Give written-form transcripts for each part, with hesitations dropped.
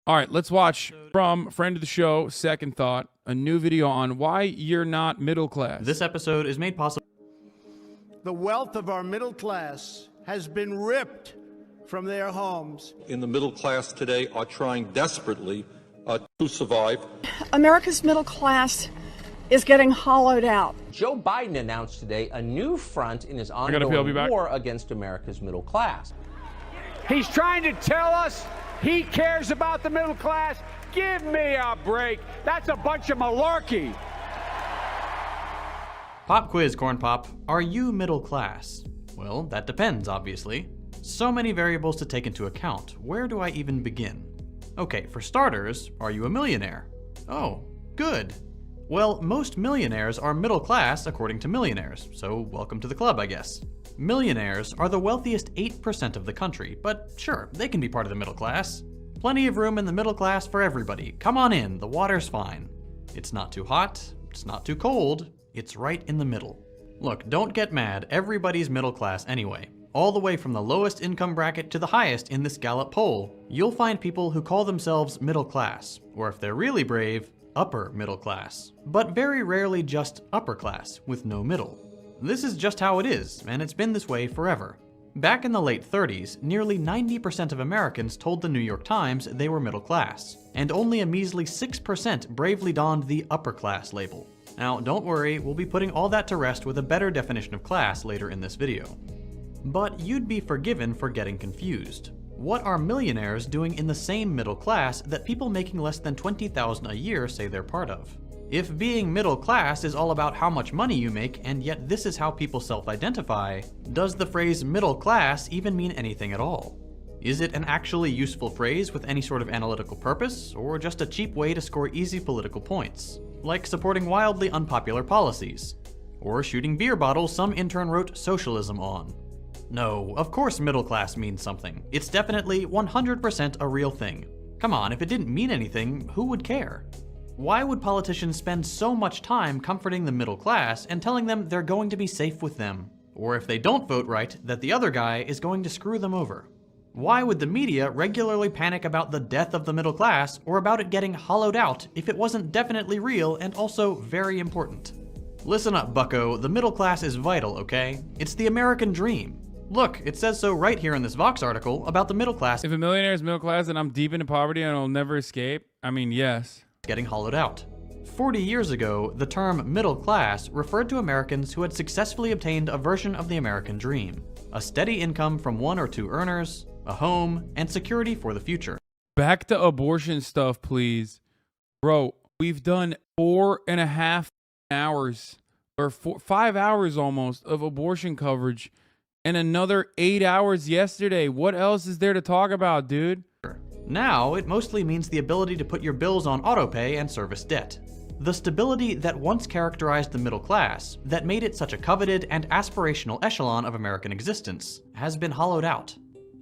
All right, let's watch from friend of the show, Second Thought, a new video on why you're not middle class. This episode is made possible. The wealth of our middle class has been ripped from their homes. In the middle class today are trying desperately to survive. America's middle class is getting hollowed out. Joe Biden announced today a new front in his ongoing war against America's middle class. He's trying to tell us he cares about the middle class. Give me a break. That's a bunch of malarkey. Pop quiz, Corn Pop. Are you middle class? Well, that depends, obviously. So many variables to take into account. Where do I even begin? Okay, for starters, are you a millionaire? Oh, good. Well, most millionaires are middle class according to Millionaires, so welcome to the club, I guess. Millionaires are the wealthiest 8% of the country, but sure, they can be part of the middle class. Plenty of room in the middle class for everybody. Come on in, the water's fine. It's not too hot, it's not too cold, it's right in the middle. Look, don't get mad, everybody's middle class anyway. All the way from the lowest income bracket to the highest in this Gallup poll, you'll find people who call themselves middle class, or if they're really brave, upper middle class. But very rarely just upper class, with no middle. This is just how it is, and it's been this way forever. Back in the late 30s, nearly 90% of Americans told the New York Times they were middle class, and only a measly 6% bravely donned the upper class label. Now, don't worry, we'll be putting all that to rest with a better definition of class later in this video. But you'd be forgiven for getting confused. What are millionaires doing in the same middle class that people making less than $20,000 a year say they're part of? If being middle class is all about how much money you make, and yet this is how people self-identify, does the phrase middle class even mean anything at all? Is it an actually useful phrase with any sort of analytical purpose, or just a cheap way to score easy political points, like supporting wildly unpopular policies, or shooting beer bottles some intern wrote socialism on? No, of course middle class means something. It's definitely 100% a real thing. Come on, if it didn't mean anything, who would care? Why would politicians spend so much time comforting the middle class and telling them they're going to be safe with them? Or if they don't vote right, that the other guy is going to screw them over? Why would the media regularly panic about the death of the middle class or about it getting hollowed out if it wasn't definitely real and also very important? Listen up, bucko, the middle class is vital, okay? It's the American dream. Look, it says so right here in this Vox article about the middle class. If a millionaire is middle class and I'm deep into poverty and I'll never escape, I mean, yes. Getting hollowed out. 40 years ago, the term middle class referred to Americans who had successfully obtained a version of the American dream. A steady income from one or two earners, a home, and security for the future. Back to abortion stuff, please. Bro, we've done 4.5 hours, or 5 hours almost, of abortion coverage, and another 8 hours yesterday. What else is there to talk about, dude? Now, it mostly means the ability to put your bills on autopay and service debt. The stability that once characterized the middle class, that made it such a coveted and aspirational echelon of American existence, has been hollowed out.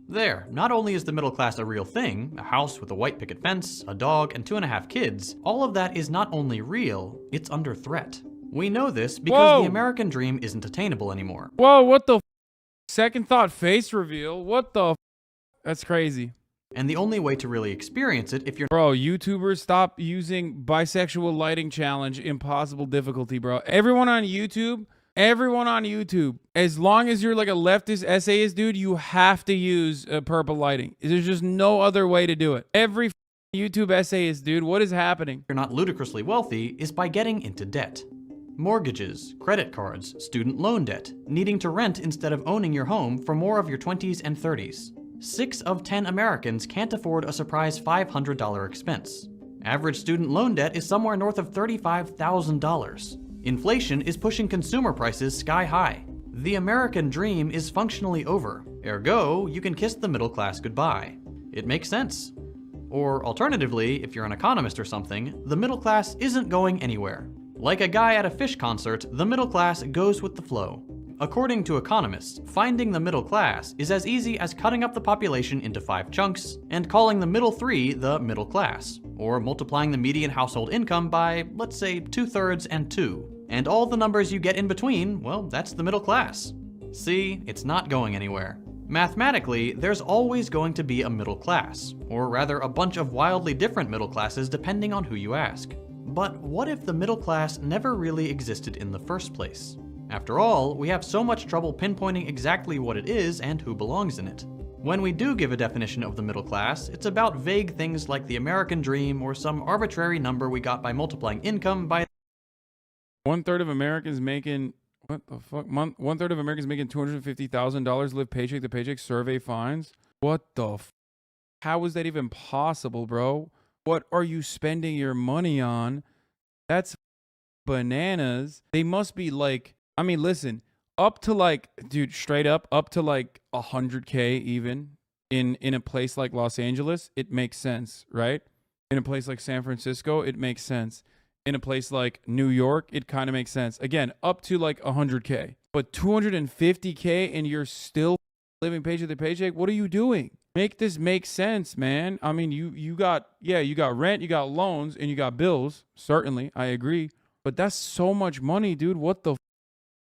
There, not only is the middle class a real thing, a house with a white picket fence, a dog, and 2.5 kids, all of that is not only real, it's under threat. We know this because the American dream isn't attainable anymore. Whoa, what the Second Thought face reveal? What the That's crazy. And the only way to really experience it if you're— Bro, YouTubers, stop using bisexual lighting challenge impossible difficulty, bro. Everyone on YouTube, as long as you're like a leftist essayist, dude, you have to use purple lighting. There's just no other way to do it. Every YouTube essayist, dude, what is happening? You're not ludicrously wealthy is by getting into debt. Mortgages, credit cards, student loan debt, needing to rent instead of owning your home for more of your 20s and 30s. 6 of 10 Americans can't afford a surprise $500 expense. Average student loan debt is somewhere north of $35,000. Inflation is pushing consumer prices sky high. The American dream is functionally over. Ergo, you can kiss the middle class goodbye. It makes sense. Or alternatively, if you're an economist or something, the middle class isn't going anywhere. Like a guy at a Fish concert, the middle class goes with the flow. According to economists, finding the middle class is as easy as cutting up the population into 5 chunks and calling the middle 3 the middle class, or multiplying the median household income by, let's say, 2/3 and 2. And all the numbers you get in between, well, that's the middle class. See, it's not going anywhere. Mathematically, there's always going to be a middle class, or rather a bunch of wildly different middle classes depending on who you ask. But what if the middle class never really existed in the first place? After all, we have so much trouble pinpointing exactly what it is and who belongs in it. When we do give a definition of the middle class, it's about vague things like the American dream or some arbitrary number we got by multiplying income by 1/3 of Americans making, what the fuck? 1/3 of Americans making $250,000 live paycheck to paycheck, survey finds. What the How is that even possible, bro? What are you spending your money on? That's bananas. They must be like, I mean, listen, up to like, dude, straight up to like 100K even in a place like Los Angeles, it makes sense, right? In a place like San Francisco, it makes sense. In a place like New York, it kind of makes sense. Again, up to like 100K. But 250K and you're still living paycheck to paycheck? What are you doing? Make this make sense, man. I mean, you got rent, you got loans, and you got bills. Certainly, I agree. But that's so much money, dude. What the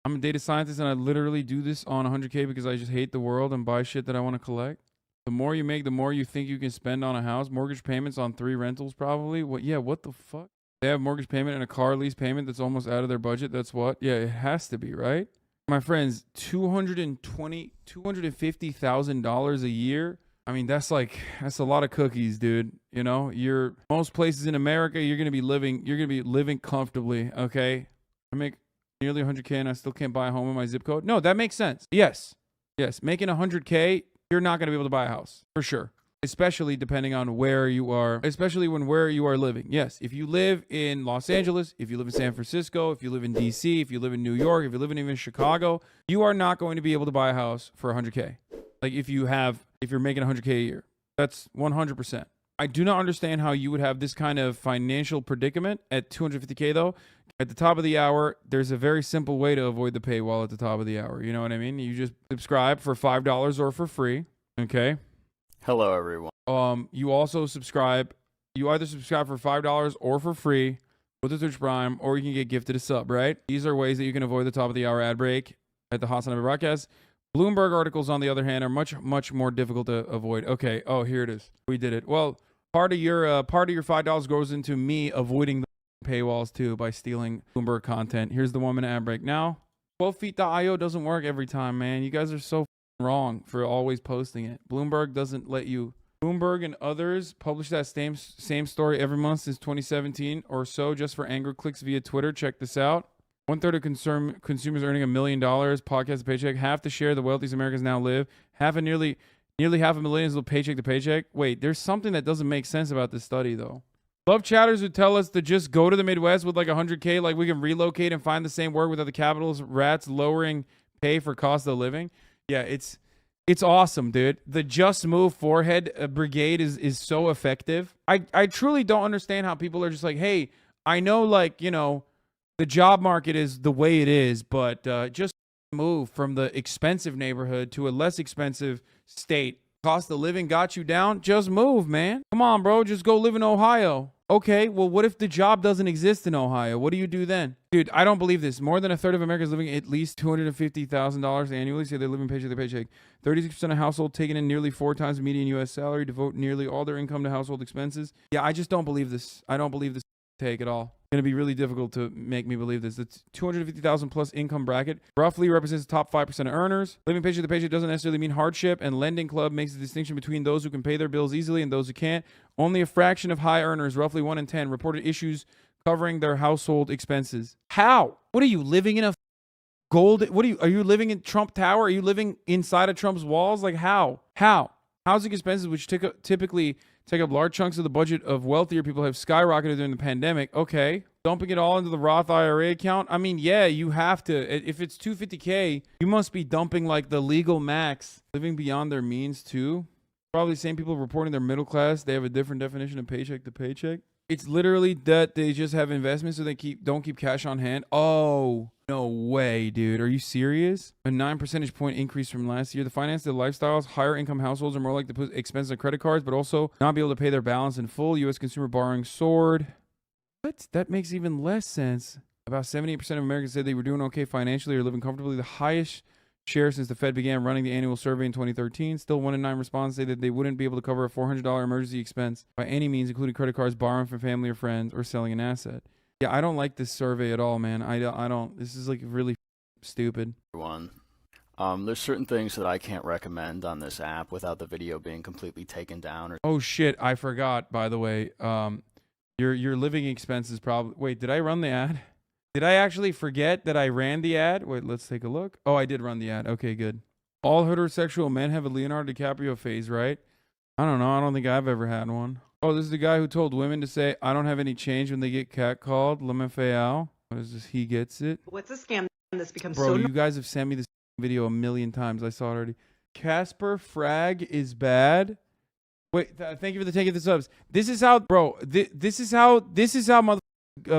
I'm a data scientist and I literally do this on 100K because I just hate the world and buy shit that I want to collect. The more you make, the more you think you can spend on a house. Mortgage payments on 3 rentals probably. What the fuck? They have mortgage payment and a car lease payment that's almost out of their budget. That's what? Yeah, it has to be, right? My friends, $250,000 a year. I mean, that's a lot of cookies, dude. You know, most places in America, you're gonna be living comfortably. Okay, I make nearly 100K and I still can't buy a home in my zip code. No, that makes sense. Yes, making 100K, you're not gonna be able to buy a house for sure. Especially depending on where you are, where you are living. Yes, if you live in Los Angeles, if you live in San Francisco, if you live in DC, if you live in New York, if you live in even Chicago, you are not going to be able to buy a house for 100K. Like if you're making 100K a year, that's 100%. I do not understand how you would have this kind of financial predicament at 250K though. At the top of the hour, there's a very simple way to avoid the paywall at the top of the hour. You know what I mean? You just subscribe for $5 or for free. Okay. Hello, everyone. You also subscribe. You either subscribe for $5 or for free with the Twitch Prime, or you can get gifted a sub, right? These are ways that you can avoid the top of the hour ad break at the HasanAbi broadcast. Bloomberg articles, on the other hand, are much more difficult to avoid. Okay. Oh, here it is. We did it. Well, part of your $5 goes into me avoiding the paywalls too by stealing Bloomberg content. Here's the 1 minute ad break now. 12feet.io doesn't work every time, man. You guys are so wrong for always posting it. Bloomberg doesn't let you. Bloomberg and others publish that same story every month since 2017 or so, just for anger clicks via Twitter. Check this out. 1/3 of consumers earning $1 million, podcast to paycheck. Half the share the wealthiest Americans now live. Nearly half of millions live paycheck to paycheck. Wait, there's something that doesn't make sense about this study though. Love chatters who tell us to just go to the Midwest with like 100K, like we can relocate and find the same work without the capitalist rats lowering pay for cost of living. Yeah, it's awesome, dude. The Just Move Forehead Brigade is so effective. I truly don't understand how people are just like, hey, I know, like, you know, the job market is the way it is, but just move from the expensive neighborhood to a less expensive state. Cost of living got you down. Just move, man. Come on, bro. Just go live in Ohio. Okay, well, what if the job doesn't exist in Ohio? What do you do then? Dude, I don't believe this. More than 1/3 of Americans living at least $250,000 annually say they're living paycheck to paycheck. 36% of households taking in nearly 4 times the median U.S. salary, devote nearly all their income to household expenses. Yeah, I just don't believe this. I don't believe this take at all. It's going to be really difficult to make me believe this. The 250,000 plus income bracket roughly represents the top 5% of earners. Living paycheck to paycheck doesn't necessarily mean hardship, and Lending Club makes the distinction between those who can pay their bills easily and those who can't. Only a fraction of high earners, roughly 1 in 10, reported issues covering their household expenses. How? What are you, living in a are you living in Trump Tower? Are you living inside of Trump's walls? Like how? Housing expenses, which typically take up large chunks of the budget of wealthier people, have skyrocketed during the pandemic. Okay. Dumping it all into the Roth IRA account. I mean, yeah, you have to. If it's 250K, you must be dumping like the legal max. Living beyond their means too. Probably the same people reporting they're middle class. They have a different definition of paycheck to paycheck. It's literally that they just have investments so they don't keep cash on hand. Oh, no way, dude. Are you serious? A 9 percentage point increase from last year. The finance, the lifestyles, higher income households are more likely to put expenses on credit cards, but also not be able to pay their balance in full. U.S. consumer borrowing soared. What? That makes even less sense. About 78% of Americans said they were doing okay financially or living comfortably. The highest share since the Fed began running the annual survey in 2013. Still 1 in 9 respondents say that they wouldn't be able to cover a $400 emergency expense by any means, including credit cards, borrowing from family or friends, or selling an asset. Yeah, I don't like this survey at all, man. I don't. This is like really stupid. There's certain things that I can't recommend on this app without the video being completely taken down. Or oh shit, I forgot, by the way. Your living expenses probably. Wait, did I run the ad? Did I actually forget that I ran the ad? Wait, let's take a look. Oh, I did run the ad. Okay, good. All heterosexual men have a Leonardo DiCaprio phase, right? I don't know. I don't think I've ever had one. Oh, this is the guy who told women to say, I don't have any change when they get catcalled. LMFAO. What is this? He gets it. What's a scam that's become Bro, you guys have sent me this video a million times. I saw it already. Casper Frag is bad. Wait, thank you for the taking the subs. This is how, bro, this is how mother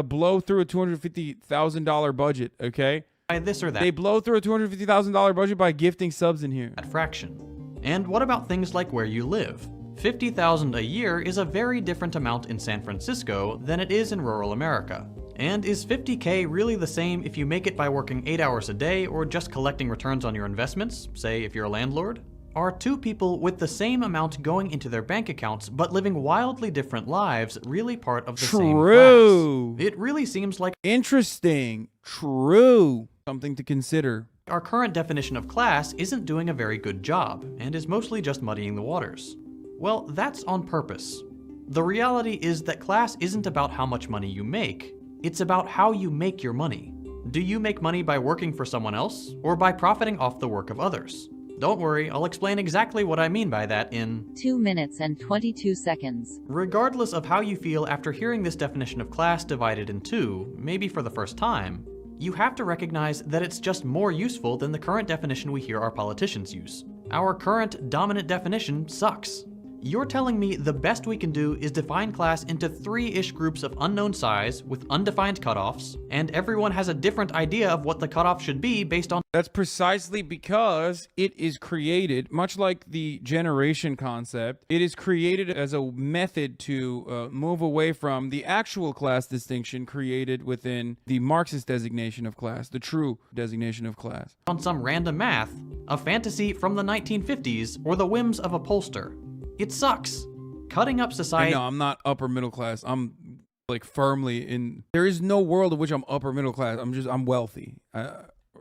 blow through a $250,000 budget, okay? By this or that. They blow through a $250,000 budget by gifting subs in here. That fraction. And what about things like where you live? $50,000 a year is a very different amount in San Francisco than it is in rural America. And is $50K really the same if you make it by working 8 hours a day or just collecting returns on your investments, say if you're a landlord? Are two people with the same amount going into their bank accounts but living wildly different lives really part of the same class? It really seems like interesting. True. Something to consider. Our current definition of class isn't doing a very good job and is mostly just muddying the waters. Well, that's on purpose. The reality is that class isn't about how much money you make. It's about how you make your money. Do you make money by working for someone else or by profiting off the work of others? Don't worry, I'll explain exactly what I mean by that in 2 minutes and 22 seconds. Regardless of how you feel after hearing this definition of class divided in two, maybe for the first time, you have to recognize that it's just more useful than the current definition we hear our politicians use. Our current dominant definition sucks. You're telling me the best we can do is define class into 3-ish groups of unknown size with undefined cutoffs, and everyone has a different idea of what the cutoff should be based on. That's precisely because it is created, much like the generation concept, it is created as a method to move away from the actual class distinction created within the Marxist designation of class, the true designation of class. On some random math, a fantasy from the 1950s, or the whims of a pollster. It sucks. Cutting up society. No, I'm not upper middle class. I'm like firmly in. There is no world in which I'm upper middle class. I'm wealthy.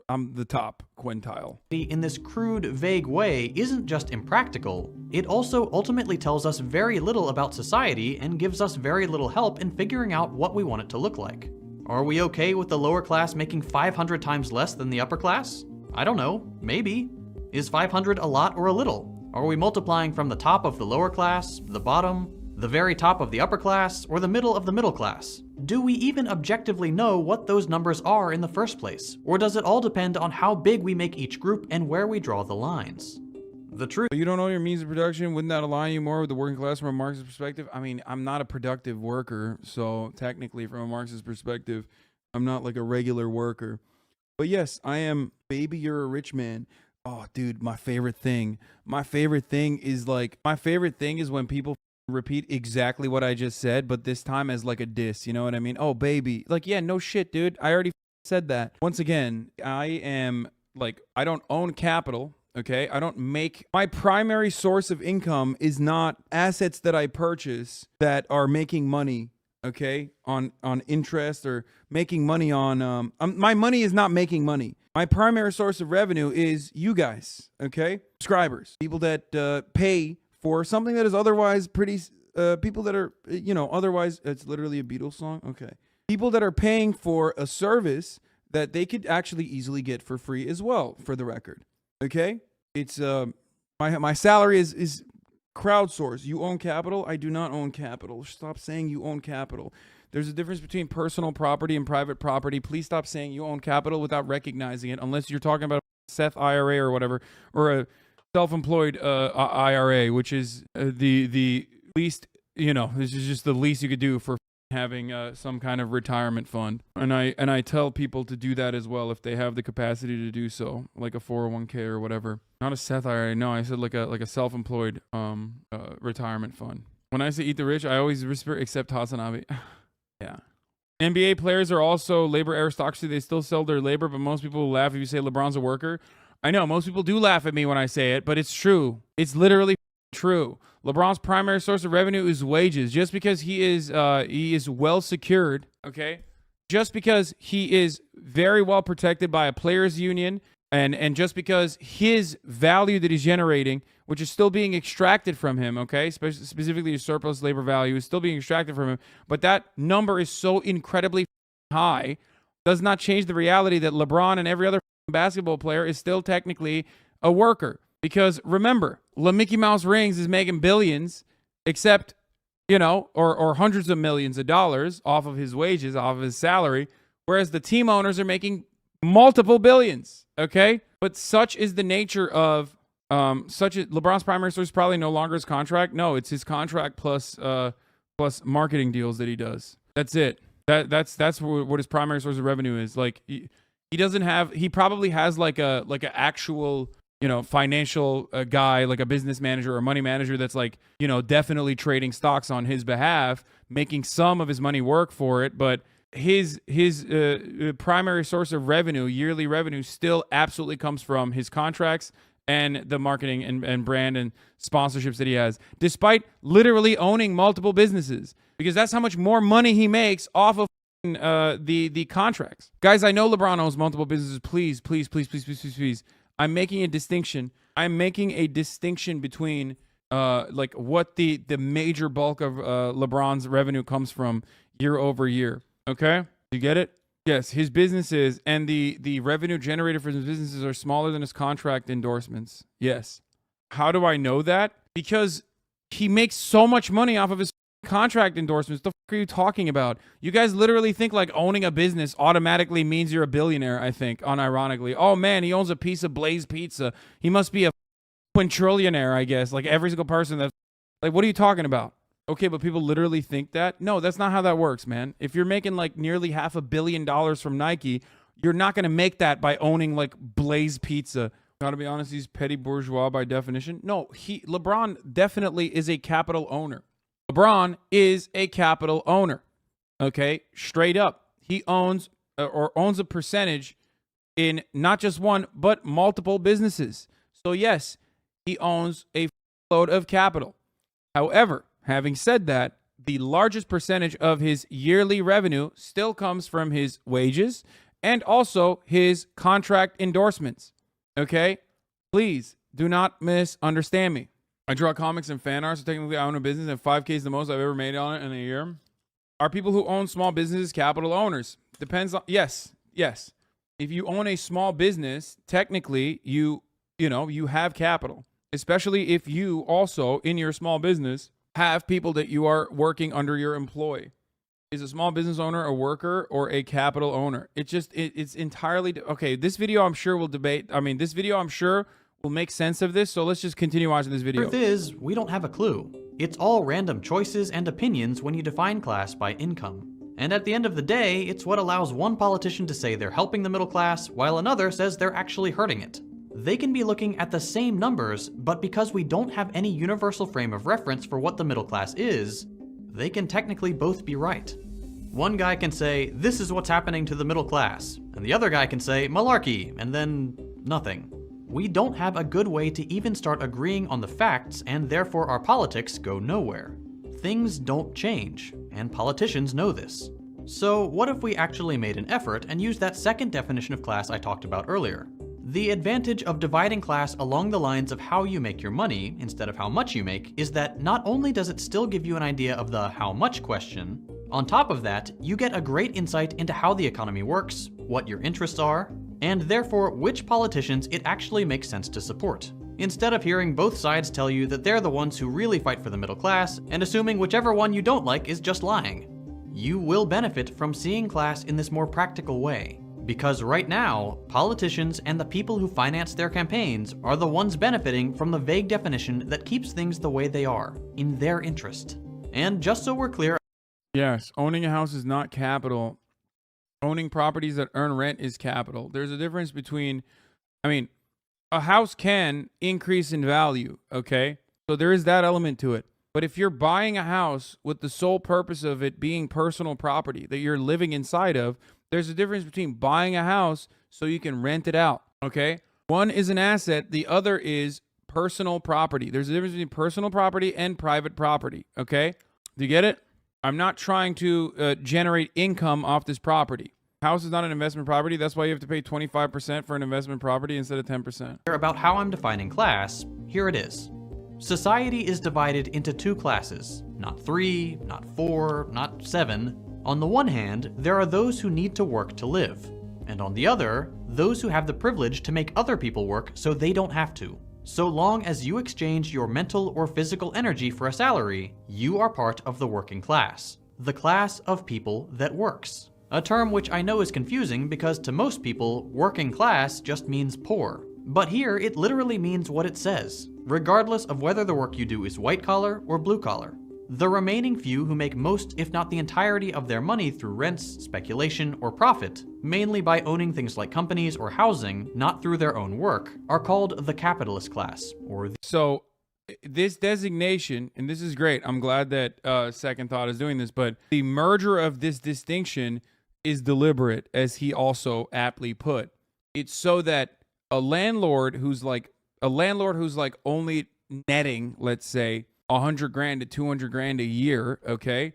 I'm the top quintile. In this crude, vague way isn't just impractical. It also ultimately tells us very little about society and gives us very little help in figuring out what we want it to look like. Are we okay with the lower class making 500 times less than the upper class? I don't know. Maybe. Is 500 a lot or a little? Are we multiplying from the top of the lower class, the bottom, the very top of the upper class, or the middle of the middle class? Do we even objectively know what those numbers are in the first place? Or does it all depend on how big we make each group and where we draw the lines? The truth. You don't know your means of production. Wouldn't that align you more with the working class from a Marxist perspective? I mean, I'm not a productive worker, so technically from a Marxist perspective, I'm not like a regular worker. But yes, I am. Baby, you're a rich man. Oh, dude, my favorite thing is when people repeat exactly what I just said, but this time as like a diss, you know what I mean? Oh, baby. Like, yeah, no shit, dude. I already said that. Once again, I don't own capital, okay? I don't make, my primary source of income is not assets that I purchase that are making money, okay? On interest or making money on, my money is not making money. My primary source of revenue is you guys, okay? Subscribers, people that pay for something that is otherwise pretty, people that are, otherwise, it's literally a Beatles song, okay. People that are paying for a service that they could actually easily get for free as well, for the record, okay? It's, my salary is crowdsourced. You own capital? I do not own capital. Stop saying you own capital. There's a difference between personal property and private property. Please stop saying you own capital without recognizing it, unless you're talking about a Seth IRA or whatever, or a self-employed IRA, which is the least, this is just the least you could do for having some kind of retirement fund. And I tell people to do that as well if they have the capacity to do so, like a 401k or whatever. Not a Seth IRA. No, I said like a self-employed retirement fund. When I say eat the rich, I always whisper except HasanAbi. Yeah. NBA players are also labor aristocracy. They still sell their labor, but most people will laugh if you say LeBron's a worker. I know most people do laugh at me when I say it, but it's true. It's literally true. LeBron's primary source of revenue is wages. Just because he is well secured, okay? Just because he is very well protected by a players union, and just because his value that he's generating, which is still being extracted from him, okay, specifically his surplus labor value is still being extracted from him, but that number is so incredibly high, does not change the reality that LeBron and every other basketball player is still technically a worker. Because remember, Mickey Mouse Rings is making billions, except, you know, or hundreds of millions of dollars off of his wages, off of his salary, whereas the team owners are making multiple billions, okay? But such is the nature of LeBron's primary source is probably no longer his contract. No, it's his contract plus marketing deals that he does. That's it. That's what his primary source of revenue is. Like he probably has like a actual, you know, financial guy, like a business manager or money manager that's like, you know, definitely trading stocks on his behalf, making some of his money work for it, but his primary source of revenue, yearly revenue, still absolutely comes from his contracts and the marketing and brand and sponsorships that he has, despite literally owning multiple businesses, because that's how much more money he makes off of the contracts. Guys, I know LeBron owns multiple businesses. Please. I'm making a distinction. I'm making a distinction between like what the major bulk of LeBron's revenue comes from year over year. Okay? You get it? Yes, his businesses and the revenue generated for his businesses are smaller than his contract endorsements. Yes. How do I know that? Because he makes so much money off of his contract endorsements. The fuck are you talking about? You guys literally think like owning a business automatically means you're a billionaire, I think, unironically. Oh man, he owns a piece of Blaze Pizza. He must be a quintrillionaire, I guess. Like every single person that, like, what are you talking about? Okay, but people literally think that? No, that's not how that works, man. If you're making like nearly $500 million from Nike, you're not going to make that by owning like Blaze Pizza. Gotta be honest, he's petty bourgeois by definition. No, LeBron definitely is a capital owner. LeBron is a capital owner. Okay, straight up. He owns a percentage in not just one, but multiple businesses. So yes, he owns a load of capital. However, having said that, the largest percentage of his yearly revenue still comes from his wages and also his contract endorsements. Okay? Please do not misunderstand me. I draw comics and fan art, so technically I own a business, and 5K is the most I've ever made on it in a year. Are people who own small businesses capital owners? Depends on, yes. If you own a small business, technically you have capital, especially if you also in your small business have people that you are working under your employ. Is a small business owner a worker or a capital owner? It's entirely okay. This video I'm sure will make sense of this, so let's just continue watching this video. Truth is, we don't have a clue. It's all random choices and opinions when you define class by income. And at the end of the day, it's what allows one politician to say they're helping the middle class, while another says they're actually hurting it. They can be looking at the same numbers, but because we don't have any universal frame of reference for what the middle class is, they can technically both be right. One guy can say, this is what's happening to the middle class, and the other guy can say, malarkey, and then nothing. We don't have a good way to even start agreeing on the facts, and therefore our politics go nowhere. Things don't change, and politicians know this. So what if we actually made an effort and used that second definition of class I talked about earlier? The advantage of dividing class along the lines of how you make your money instead of how much you make is that not only does it still give you an idea of the how much question, on top of that, you get a great insight into how the economy works, what your interests are, and therefore which politicians it actually makes sense to support, instead of hearing both sides tell you that they're the ones who really fight for the middle class and assuming whichever one you don't like is just lying. You will benefit from seeing class in this more practical way, because right now, politicians and the people who finance their campaigns are the ones benefiting from the vague definition that keeps things the way they are, in their interest. And just so we're clear, yes, owning a house is not capital. Owning properties that earn rent is capital. There's a difference between, a house can increase in value, okay? So there is that element to it. But if you're buying a house with the sole purpose of it being personal property that you're living inside of, there's a difference between buying a house so you can rent it out, okay? One is an asset. The other is personal property. There's a difference between personal property and private property. Okay? Do you get it? I'm not trying to generate income off this property. House is not an investment property. That's why you have to pay 25% for an investment property instead of 10%. About how I'm defining class, here it is. Society is divided into two classes, not 3, not 4, not 7. On the one hand, there are those who need to work to live, and on the other, those who have the privilege to make other people work so they don't have to. So long as you exchange your mental or physical energy for a salary, you are part of the working class, the class of people that works. A term which I know is confusing because to most people, working class just means poor. But here, it literally means what it says, regardless of whether the work you do is white collar or blue collar. The remaining few who make most, if not the entirety of their money through rents, speculation, or profit, mainly by owning things like companies or housing, not through their own work, are called the capitalist class, or So this designation, and this is great, I'm glad that Second Thought is doing this, but the merger of this distinction is deliberate, as he also aptly put. It's so that a landlord who's like only netting, let's say, 100 grand to 200 grand a year, okay,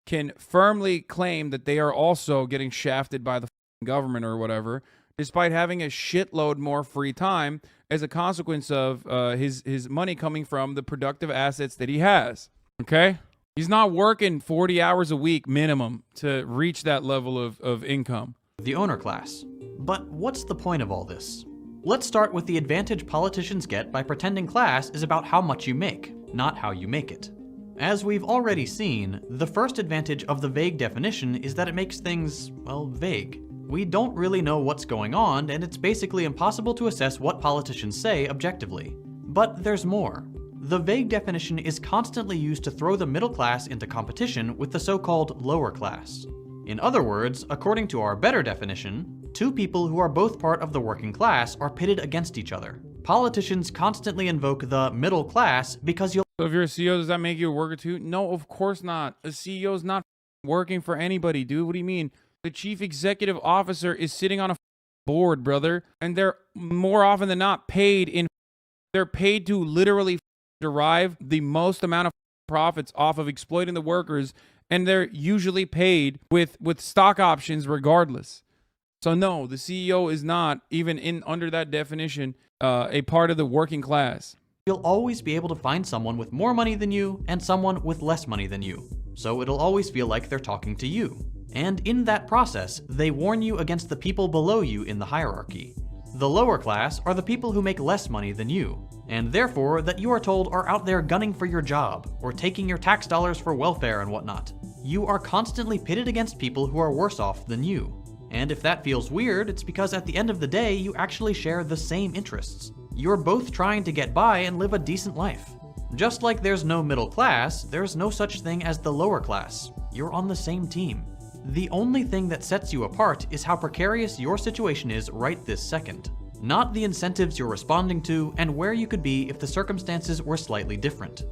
can firmly claim that they are also getting shafted by the government or whatever, despite having a shitload more free time as a consequence of his money coming from the productive assets that he has, okay? He's not working 40 hours a week minimum to reach that level of income. The owner class. But what's the point of all this? Let's start with the advantage politicians get by pretending class is about how much you make, not how you make it. As we've already seen, the first advantage of the vague definition is that it makes things, well, vague. We don't really know what's going on, and it's basically impossible to assess what politicians say objectively. But there's more. The vague definition is constantly used to throw the middle class into competition with the so-called lower class. In other words, according to our better definition, two people who are both part of the working class are pitted against each other. Politicians constantly invoke the middle class because you'll— So if you're a CEO, does that make you a worker too? No, of course not. A CEO is not working for anybody, dude. What do you mean? The chief executive officer is sitting on a board, brother, and they're more often than not paid they're paid to literally derive the most amount of profits off of exploiting the workers, and they're usually paid with stock options regardless. So no, the CEO is not even under that definition a part of the working class. You'll always be able to find someone with more money than you and someone with less money than you. So it'll always feel like they're talking to you. And in that process, they warn you against the people below you in the hierarchy. The lower class are the people who make less money than you, and therefore that you are told are out there gunning for your job, or taking your tax dollars for welfare and whatnot. You are constantly pitted against people who are worse off than you. And if that feels weird, it's because at the end of the day, you actually share the same interests. You're both trying to get by and live a decent life. Just like there's no middle class, there's no such thing as the lower class. You're on the same team. The only thing that sets you apart is how precarious your situation is right this second, not the incentives you're responding to and where you could be if the circumstances were slightly different.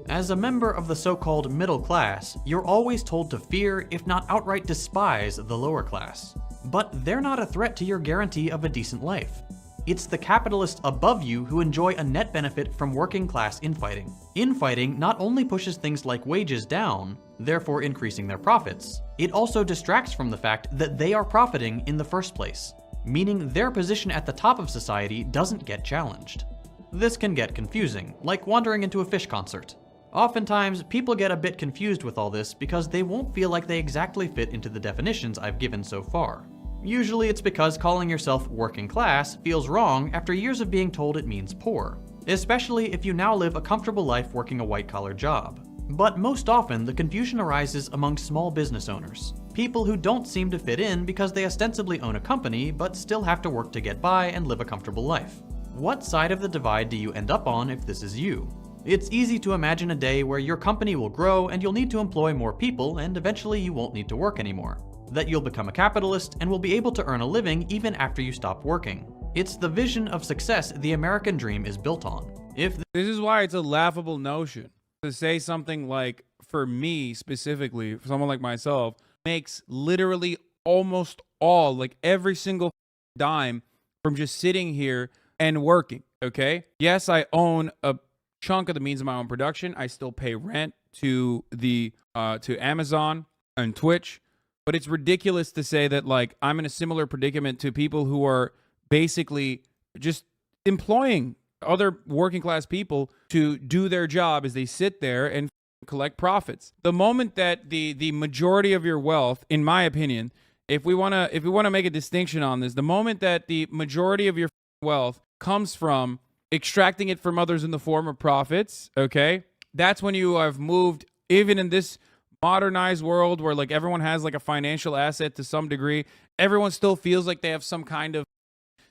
As a member of the so-called middle class, you're always told to fear, if not outright despise, the lower class. But they're not a threat to your guarantee of a decent life. It's the capitalists above you who enjoy a net benefit from working class infighting. Infighting not only pushes things like wages down, therefore increasing their profits, it also distracts from the fact that they are profiting in the first place, meaning their position at the top of society doesn't get challenged. This can get confusing, like wandering into a Fish concert. Oftentimes, people get a bit confused with all this because they won't feel like they exactly fit into the definitions I've given so far. Usually it's because calling yourself working class feels wrong after years of being told it means poor, especially if you now live a comfortable life working a white-collar job. But most often, the confusion arises among small business owners, people who don't seem to fit in because they ostensibly own a company but still have to work to get by and live a comfortable life. What side of the divide do you end up on if this is you? It's easy to imagine a day where your company will grow and you'll need to employ more people and eventually you won't need to work anymore. That you'll become a capitalist and will be able to earn a living even after you stop working. It's the vision of success the American dream is built on. This is why it's a laughable notion to say something like, for me specifically, for someone like myself, makes literally almost all, like every single dime from just sitting here and working, okay? Yes, I own a chunk of the means of my own production. I still pay rent to to Amazon and Twitch, but it's ridiculous to say that like I'm in a similar predicament to people who are basically just employing other working class people to do their job as they sit there and collect profits. The moment that the majority of your wealth, in my opinion, if we want to make a distinction on this, the moment that the majority of your wealth comes from extracting it from others in the form of profits, okay, that's when you have moved, even in this modernized world where like everyone has like a financial asset to some degree, everyone still feels like they have some kind of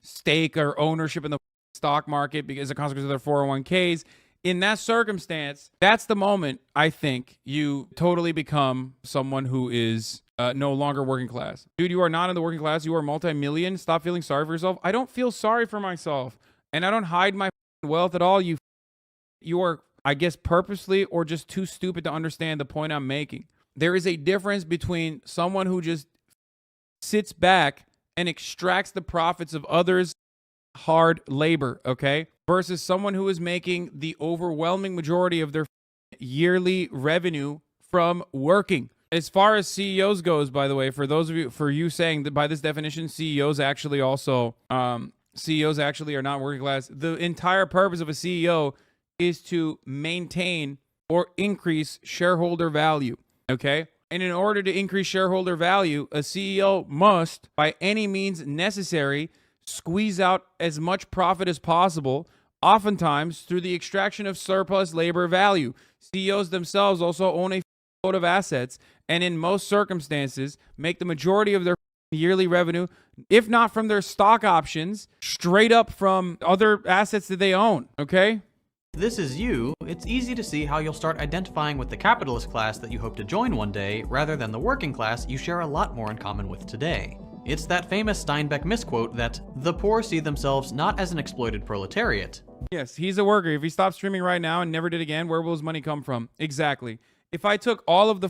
stake or ownership in the stock market because of the consequence of their 401ks. In that circumstance, that's the moment I think you totally become someone who is no longer working class. Dude, you are not in the working class. You are multi-million. Stop feeling sorry for yourself. I don't feel sorry for myself, and I don't hide my wealth at all. You are, I guess, purposely or just too stupid to understand the point I'm making. There is a difference between someone who just sits back and extracts the profits of others' hard labor, okay, versus someone who is making the overwhelming majority of their yearly revenue from working. As far as CEOs goes, by the way, for you saying that by this definition, CEOs actually are not working class. The entire purpose of a CEO is to maintain or increase shareholder value, okay? And in order to increase shareholder value, a CEO must, by any means necessary, squeeze out as much profit as possible, oftentimes through the extraction of surplus labor value. CEOs themselves also own a load of assets, and in most circumstances, make the majority of their yearly revenue, if not from their stock options, straight up from other assets that they own, okay? If this is you, it's easy to see how you'll start identifying with the capitalist class that you hope to join one day, rather than the working class you share a lot more in common with today. It's that famous Steinbeck misquote that the poor see themselves not as an exploited proletariat. Yes, he's a worker. If he stopped streaming right now and never did again, where will his money come from? Exactly. If I took all of the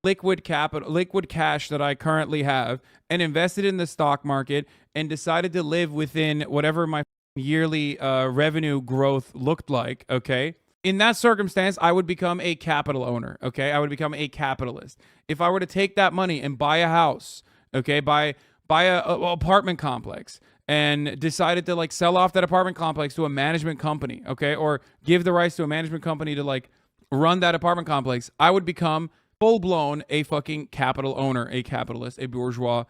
liquid cash that I currently have and invested in the stock market and decided to live within whatever my yearly revenue growth looked like, okay? In that circumstance, I would become a capital owner, okay? I would become a capitalist. If I were to take that money and buy a house, okay, buy a apartment complex, and decided to like sell off that apartment complex to a management company, okay, or give the rights to a management company to like run that apartment complex, I would become full-blown a fucking capital owner, a capitalist, a bourgeois,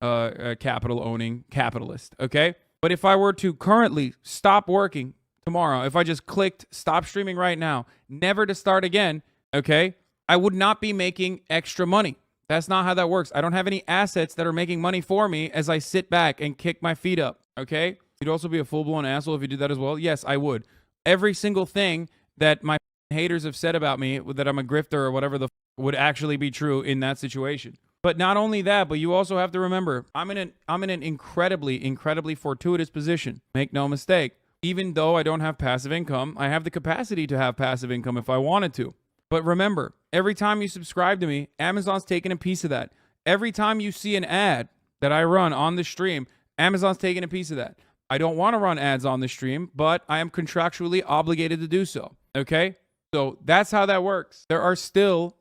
capital-owning capitalist, okay? But if I were to currently stop working tomorrow, if I just clicked stop streaming right now, never to start again, okay, I would not be making extra money. That's not how that works. I don't have any assets that are making money for me as I sit back and kick my feet up, okay? You'd also be a full-blown asshole if you did that as well. Yes, I would. Every single thing that my haters have said about me, that I'm a grifter or whatever would actually be true in that situation. But not only that, but you also have to remember, I'm in an incredibly fortuitous position. Make no mistake. Even though I don't have passive income, I have the capacity to have passive income if I wanted to. But remember, every time you subscribe to me, Amazon's taking a piece of that. Every time you see an ad that I run on the stream, Amazon's taking a piece of that. I don't want to run ads on the stream, but I am contractually obligated to do so. Okay? So that's how that works. There are still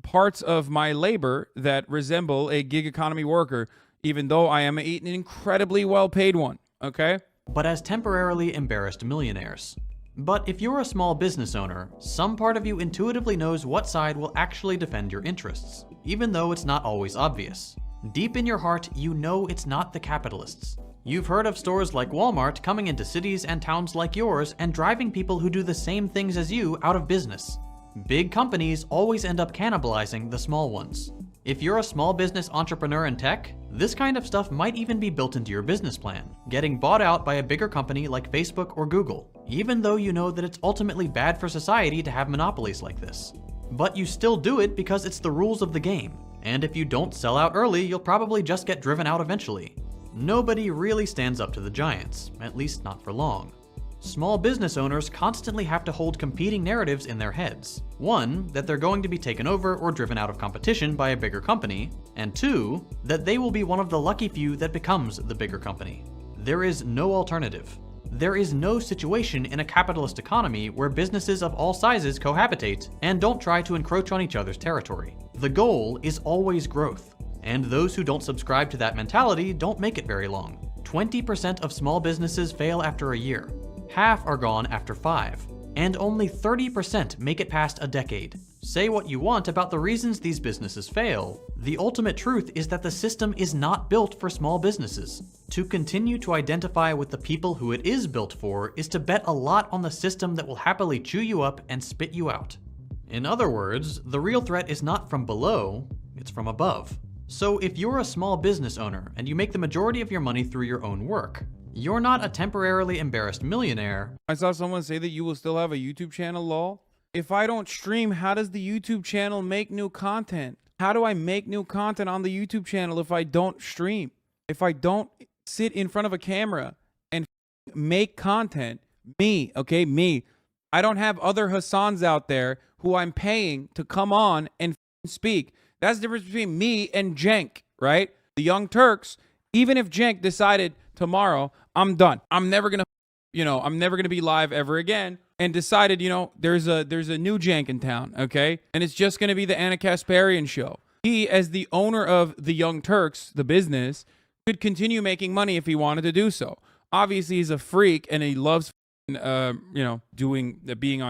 parts of my labor that resemble a gig economy worker, even though I am an incredibly well-paid one. Okay? But as temporarily embarrassed millionaires. But if you're a small business owner, some part of you intuitively knows what side will actually defend your interests, even though it's not always obvious. Deep in your heart, you know it's not the capitalists. You've heard of stores like Walmart coming into cities and towns like yours and driving people who do the same things as you out of business. Big companies always end up cannibalizing the small ones. If you're a small business entrepreneur in tech, this kind of stuff might even be built into your business plan, getting bought out by a bigger company like Facebook or Google, even though you know that it's ultimately bad for society to have monopolies like this. But you still do it because it's the rules of the game, and if you don't sell out early, you'll probably just get driven out eventually. Nobody really stands up to the giants, at least not for long. Small business owners constantly have to hold competing narratives in their heads. One, that they're going to be taken over or driven out of competition by a bigger company, and two, that they will be one of the lucky few that becomes the bigger company. There is no alternative. There is no situation in a capitalist economy where businesses of all sizes cohabitate and don't try to encroach on each other's territory. The goal is always growth, and those who don't subscribe to that mentality don't make it very long. 20% of small businesses fail after a year, half are gone after 5, and only 30% make it past a decade. Say what you want about the reasons these businesses fail, the ultimate truth is that the system is not built for small businesses. To continue to identify with the people who it is built for is to bet a lot on the system that will happily chew you up and spit you out. In other words, the real threat is not from below, it's from above. So if you're a small business owner and you make the majority of your money through your own work, you're not a temporarily embarrassed millionaire. I saw someone say that you will still have a YouTube channel, lol. If I don't stream, how does the YouTube channel make new content? How do I make new content on the YouTube channel if I don't stream? If I don't sit in front of a camera and make content? Me, okay, me. I don't have other Hasans out there who I'm paying to come on and speak. That's the difference between me and Cenk, right? The Young Turks, even if Cenk decided tomorrow, I'm done. I'm never going to be live ever again, and decided, there's a new Cenk in town, okay? And it's just going to be the Anna Kasparian show. He, as the owner of the Young Turks, the business, could continue making money if he wanted to do so. Obviously, he's a freak and he loves, being on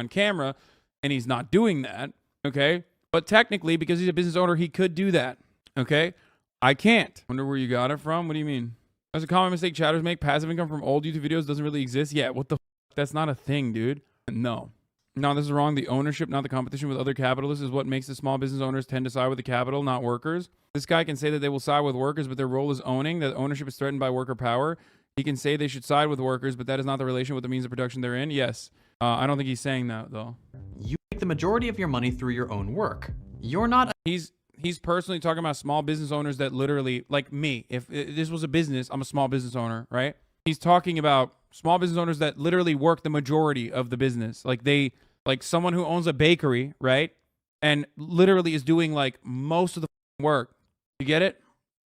camera, and he's not doing that, okay? But technically, because he's a business owner, he could do that, okay? I can't. Wonder where you got it from? What do you mean? That's a common mistake chatters make. Passive income from old YouTube videos doesn't really exist. Yeah, what the f? That's not a thing, dude. No, this is wrong. The ownership, not the competition with other capitalists, is what makes the small business owners tend to side with the capital, not workers. This guy can say that they will side with workers, but their role is owning. That ownership is threatened by worker power. He can say they should side with workers, but that is not the relation with the means of production they're in. Yes. I don't think he's saying that, though. You make the majority of your money through your own work. You're not... He's personally talking about small business owners that literally, like me, if this was a business, I'm a small business owner, right? He's talking about small business owners that literally work the majority of the business. Like someone who owns a bakery, right? And literally is doing like most of the work. You get it?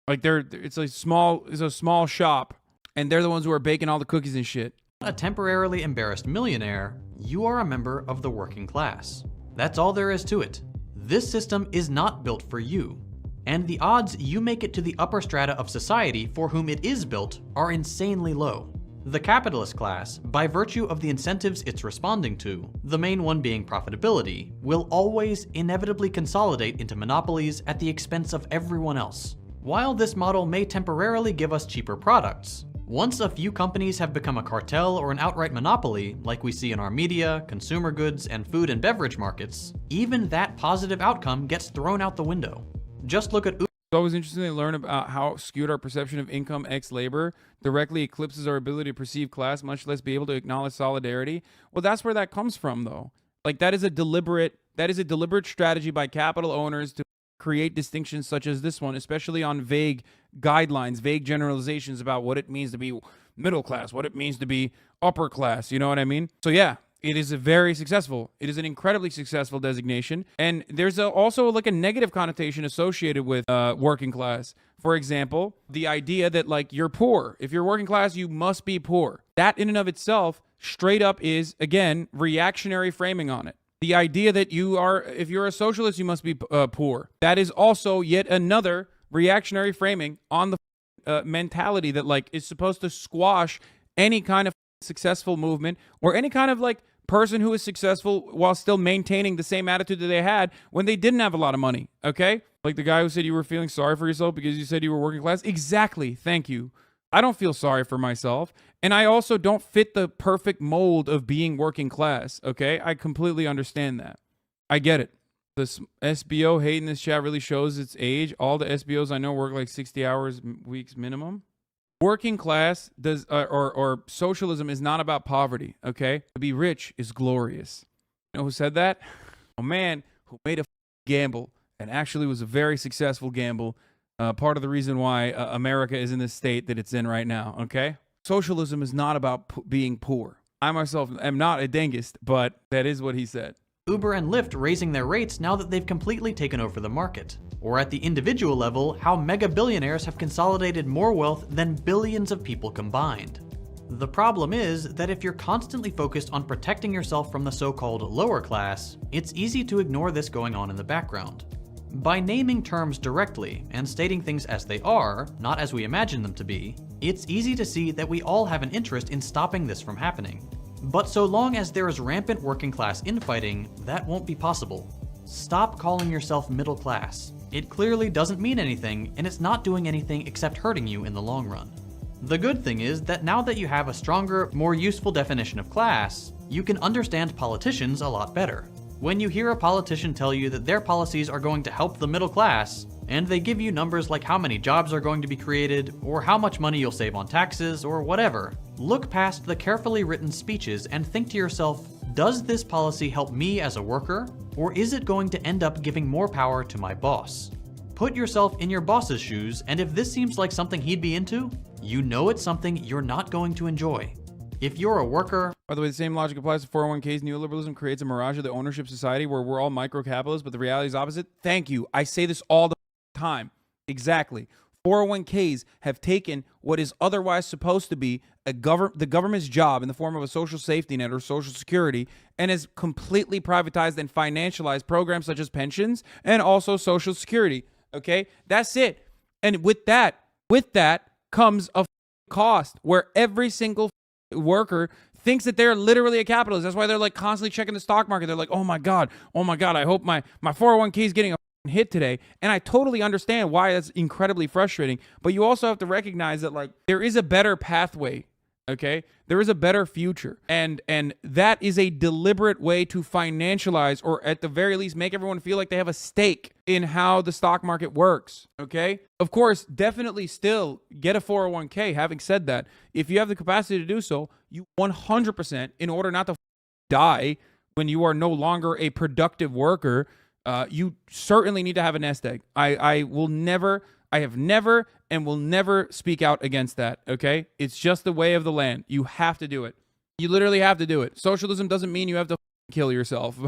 Like it's a small shop, and they're the ones who are baking all the cookies and shit. A temporarily embarrassed millionaire, you are a member of the working class. That's all there is to it. This system is not built for you, and the odds you make it to the upper strata of society for whom it is built are insanely low. The capitalist class, by virtue of the incentives it's responding to, the main one being profitability, will always inevitably consolidate into monopolies at the expense of everyone else. While this model may temporarily give us cheaper products, once a few companies have become a cartel or an outright monopoly, like we see in our media, consumer goods, and food and beverage markets, even that positive outcome gets thrown out the window. Just look at It's always interesting to learn about how skewed our perception of income x labor directly eclipses our ability to perceive class, much less be able to acknowledge solidarity. Well, that's where that comes from, though. Like that is a deliberate strategy by capital owners to create distinctions such as this one, especially on vague guidelines, vague generalizations about what it means to be middle class, what it means to be upper class. You know what I mean? So yeah, it is it is an incredibly successful designation. And there's also like a negative connotation associated with working class. For example, the idea that like you're poor. If you're working class, you must be poor. That in and of itself straight up is, again, reactionary framing on it. The idea that if you're a socialist, you must be poor. That is also yet another reactionary framing on the mentality that like is supposed to squash any kind of successful movement or any kind of like person who is successful while still maintaining the same attitude that they had when they didn't have a lot of money. Okay? Like the guy who said you were feeling sorry for yourself because you said you were working class. Exactly. Thank you. I don't feel sorry for myself. And I also don't fit the perfect mold of being working class, okay? I completely understand that. I get it. This SBO hate in this chat really shows its age. All the SBOs I know work like 60 hours weeks minimum. Working class does or socialism is not about poverty, okay? To be rich is glorious. You know who said that? A man who made a gamble and actually was a very successful gamble. Part of the reason why America is in the state that it's in right now, okay? Socialism is not about being poor. I myself am not a dentist, but that is what he said. Uber and Lyft raising their rates now that they've completely taken over the market. Or at the individual level, how mega billionaires have consolidated more wealth than billions of people combined. The problem is that if you're constantly focused on protecting yourself from the so-called lower class, it's easy to ignore this going on in the background. By naming terms directly and stating things as they are, not as we imagine them to be, it's easy to see that we all have an interest in stopping this from happening. But so long as there is rampant working class infighting, that won't be possible. Stop calling yourself middle class. It clearly doesn't mean anything, and it's not doing anything except hurting you in the long run. The good thing is that now that you have a stronger, more useful definition of class, you can understand politicians a lot better. When you hear a politician tell you that their policies are going to help the middle class, and they give you numbers like how many jobs are going to be created, or how much money you'll save on taxes, or whatever, look past the carefully written speeches and think to yourself, does this policy help me as a worker, or is it going to end up giving more power to my boss? Put yourself in your boss's shoes, and if this seems like something he'd be into, you know it's something you're not going to enjoy. If you're a worker... By the way, the same logic applies to 401ks. Neoliberalism creates a mirage of the ownership society where we're all micro-capitalists, but the reality is opposite. Thank you. I say this all the time. Exactly. 401ks have taken what is otherwise supposed to be the government's job in the form of a social safety net or social security, and has completely privatized and financialized programs such as pensions and also social security. Okay? That's it. And with that comes a cost where every single worker thinks that they're literally a capitalist. That's why they're like constantly checking the stock market. They're like, oh my God, I hope my 401k is getting a hit today. And I totally understand why that's incredibly frustrating. But you also have to recognize that like there is a better pathway. Okay, there is a better future, and that is a deliberate way to financialize, or at the very least make everyone feel like they have a stake in how the stock market works. Okay, of course, definitely still get a 401k. Having said that, if you have the capacity to do so, you 100%, in order not to die when you are no longer a productive worker, you certainly need to have a nest egg. I have never and will never speak out against that, okay? It's just the way of the land. You have to do it. You literally have to do it. Socialism doesn't mean you have to kill yourself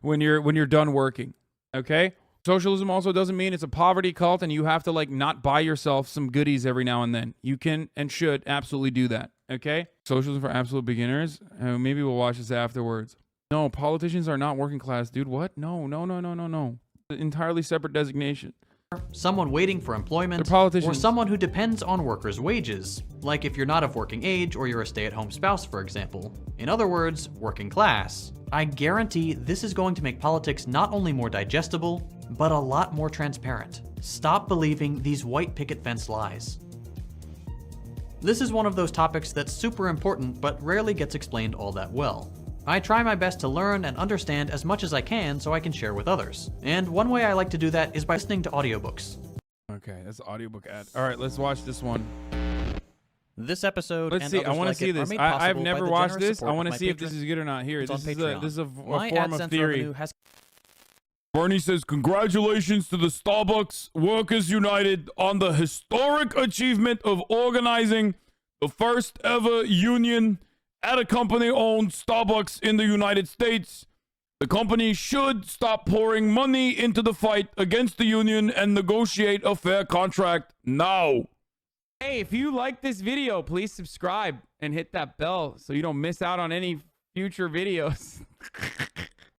when you're done working, okay? Socialism also doesn't mean it's a poverty cult and you have to like not buy yourself some goodies every now and then. You can and should absolutely do that, okay? Socialism for absolute beginners. Maybe we'll watch this afterwards. No, politicians are not working class, dude. What? No. Entirely separate designation. Someone waiting for employment, or someone who depends on workers' wages, like if you're not of working age or you're a stay-at-home spouse, for example. In other words, working class. I guarantee this is going to make politics not only more digestible, but a lot more transparent. Stop believing these white picket fence lies. This is one of those topics that's super important but rarely gets explained all that well. I try my best to learn and understand as much as I can so I can share with others. And one way I like to do that is by listening to audiobooks. Okay, that's the audiobook ad. All right, let's watch this one. This episode Let's see. I want to see this. I've never watched this. I want to see if this is good or not. Here, this is a form of theory. Bernie says, congratulations to the Starbucks Workers United on the historic achievement of organizing the first ever union at a company-owned Starbucks in the United States. The company should stop pouring money into the fight against the union and negotiate a fair contract now. Hey, if you like this video, please subscribe and hit that bell so you don't miss out on any future videos.